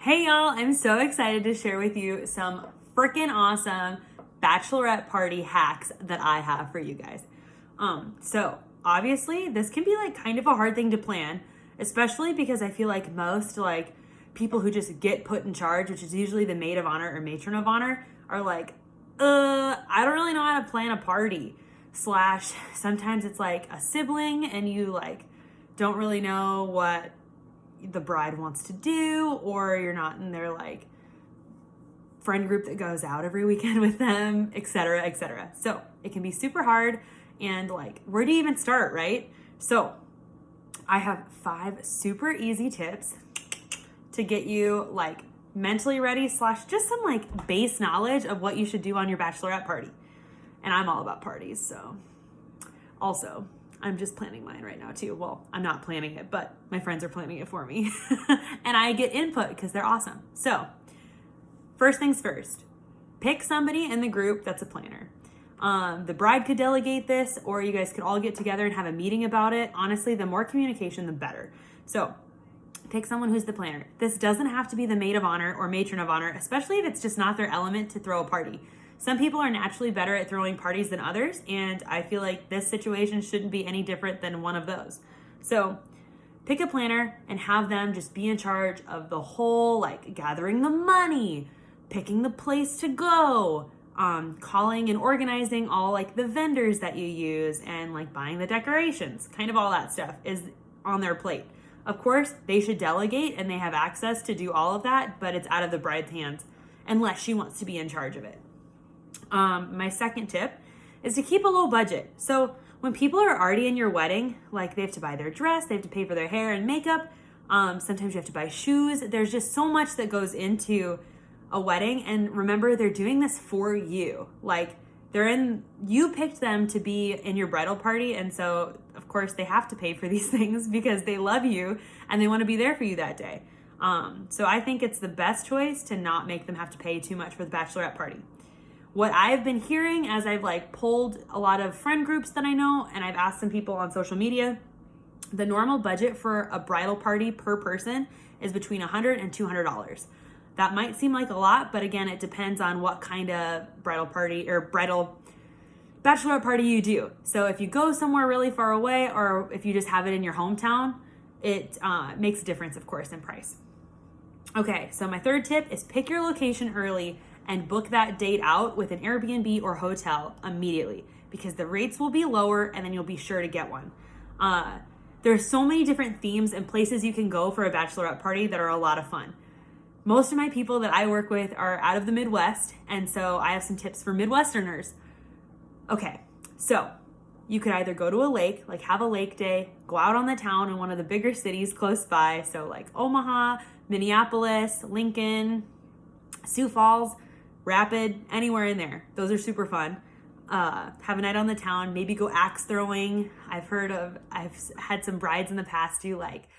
Hey y'all, I'm so excited to share with you some freaking awesome bachelorette party hacks that I have for you guys. So obviously this can be like kind of a hard thing to plan, especially because I feel like most like people who just get put in charge, which is usually the maid of honor or matron of honor, are like, I don't really know how to plan a party. Slash, sometimes it's like a sibling and you like don't really know what the bride wants to do, or you're not in their like friend group that goes out every weekend with them, etc., etc. So it can be super hard, and like, where do you even start, right? So I have 5 super easy tips to get you like mentally ready, slash just some like base knowledge of what you should do on your bachelorette party. And I'm all about parties, so also I'm just planning mine right now too. Well, I'm not planning it, but my friends are planning it for me. And I get input because they're awesome. So first things first, pick somebody in the group that's a planner. The bride could delegate this, or you guys could all get together and have a meeting about it. Honestly, the more communication, the better. So pick someone who's the planner. This doesn't have to be the maid of honor or matron of honor, especially if it's just not their element to throw a party. Some people are naturally better at throwing parties than others, and I feel like this situation shouldn't be any different than one of those. So pick a planner and have them just be in charge of the whole, like gathering the money, picking the place to go, calling and organizing all like the vendors that you use, and like buying the decorations. Kind of all that stuff is on their plate. Of course, they should delegate and they have access to do all of that, but it's out of the bride's hands unless she wants to be in charge of it. My second tip is to keep a low budget. So when people are already in your wedding, like they have to buy their dress, they have to pay for their hair and makeup. Sometimes you have to buy shoes. There's just so much that goes into a wedding. And remember, they're doing this for you. Like you picked them to be in your bridal party. And so of course they have to pay for these things because they love you and they want to be there for you that day. So I think it's the best choice to not make them have to pay too much for the bachelorette party. What I've been hearing as I've like polled a lot of friend groups that I know, and I've asked some people on social media, the normal budget for a bridal party per person is between $100 and $200. That might seem like a lot, but again, it depends on what kind of bridal party or bridal bachelorette party you do. So if you go somewhere really far away, or if you just have it in your hometown, it makes a difference, of course, in price. Okay, so my third tip is pick your location early and book that date out with an Airbnb or hotel immediately, because the rates will be lower and then you'll be sure to get one. There's so many different themes and places you can go for a bachelorette party that are a lot of fun. Most of my people that I work with are out of the Midwest, and so I have some tips for Midwesterners. Okay, so you could either go to a lake, like have a lake day, go out on the town in one of the bigger cities close by, so like Omaha, Minneapolis, Lincoln, Sioux Falls, Rapid, anywhere in there. Those are super fun. Have a night on the town, maybe go axe throwing. I've had some brides in the past do like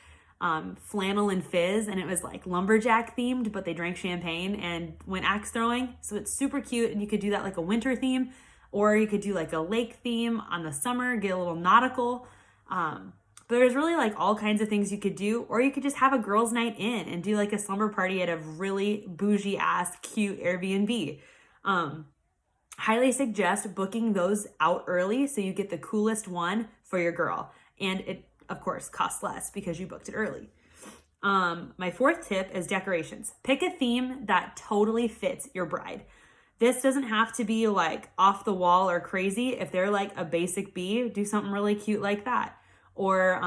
flannel and fizz, and it was like lumberjack themed, but they drank champagne and went axe throwing. So it's super cute, and you could do that like a winter theme, or you could do like a lake theme on the summer, get a little nautical. But there's really like all kinds of things you could do, or you could just have a girls' night in and do like a slumber party at a really bougie ass cute Airbnb. Highly suggest booking those out early so you get the coolest one for your girl. And it, of course, costs less because you booked it early. My fourth tip is decorations. Pick a theme that totally fits your bride. This doesn't have to be like off the wall or crazy. If they're like a basic bee, do something really cute like that. Or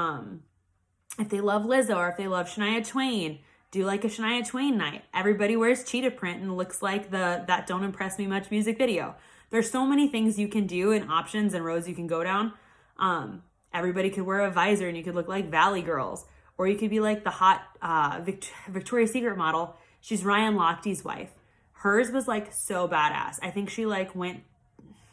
if they love Lizzo, or if they love Shania Twain, do like a Shania Twain night. Everybody wears cheetah print and looks like the That Don't Impress Me Much music video. There's so many things you can do and options and roads you can go down. Everybody could wear a visor and you could look like Valley Girls. Or you could be like the hot Victoria's Secret model. She's Ryan Lochte's wife. Hers was like so badass. I think she like went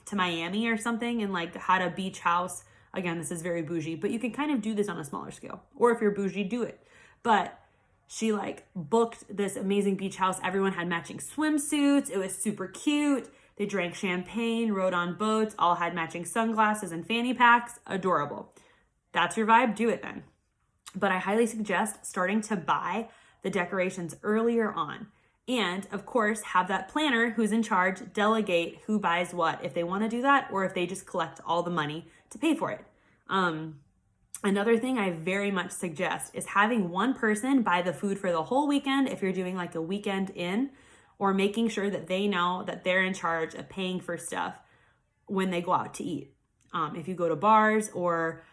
to Miami or something and like had a beach house. Again, this is very bougie, but you can kind of do this on a smaller scale. Or if you're bougie, do it. But she like booked this amazing beach house. Everyone had matching swimsuits. It was super cute. They drank champagne, rode on boats, all had matching sunglasses and fanny packs. Adorable. That's your vibe? Do it then. But I highly suggest starting to buy the decorations earlier on. And of course, have that planner who's in charge delegate who buys what, if they want to do that, or if they just collect all the money to pay for it. Another thing I very much suggest is having one person buy the food for the whole weekend if you're doing like a weekend in, or making sure that they know that they're in charge of paying for stuff when they go out to eat. If you go to bars or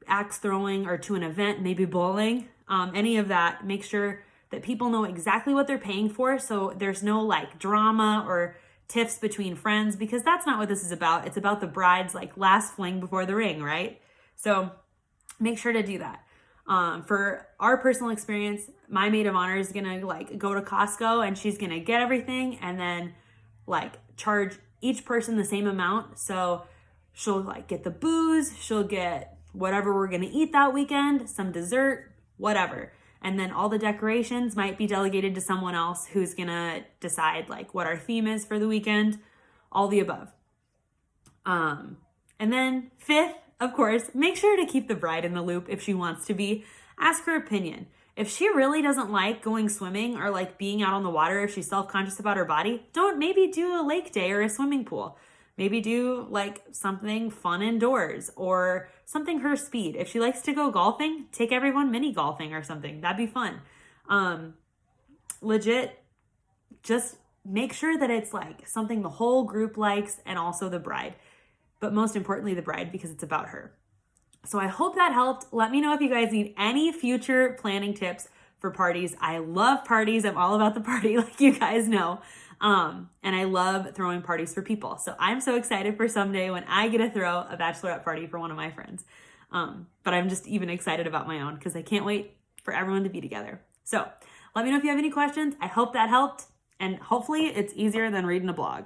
axe throwing or to an event, maybe bowling, any of that, make sure that people know exactly what they're paying for, so there's no like drama or tiffs between friends, because that's not what this is about. It's about the bride's like last fling before the ring, right? So make sure to do that. For our personal experience, my maid of honor is gonna like go to Costco and she's gonna get everything and then like charge each person the same amount. So she'll like get the booze, she'll get whatever we're gonna eat that weekend, some dessert, whatever. And then all the decorations might be delegated to someone else who's gonna decide like what our theme is for the weekend, all the above. And then fifth, of course, make sure to keep the bride in the loop if she wants to be. Ask her opinion. If she really doesn't like going swimming or like being out on the water, if she's self-conscious about her body, maybe do a lake day or a swimming pool. Maybe do like something fun indoors or something her speed. If she likes to go golfing, take everyone mini golfing or something. That'd be fun. Legit, just make sure that it's like something the whole group likes and also the bride. But most importantly, the bride, because it's about her. So I hope that helped. Let me know if you guys need any future planning tips for parties. I love parties. I'm all about the party, like you guys know. And I love throwing parties for people. So I'm so excited for someday when I get to throw a bachelorette party for one of my friends. But I'm just even excited about my own because I can't wait for everyone to be together. So let me know if you have any questions. I hope that helped. And hopefully it's easier than reading a blog.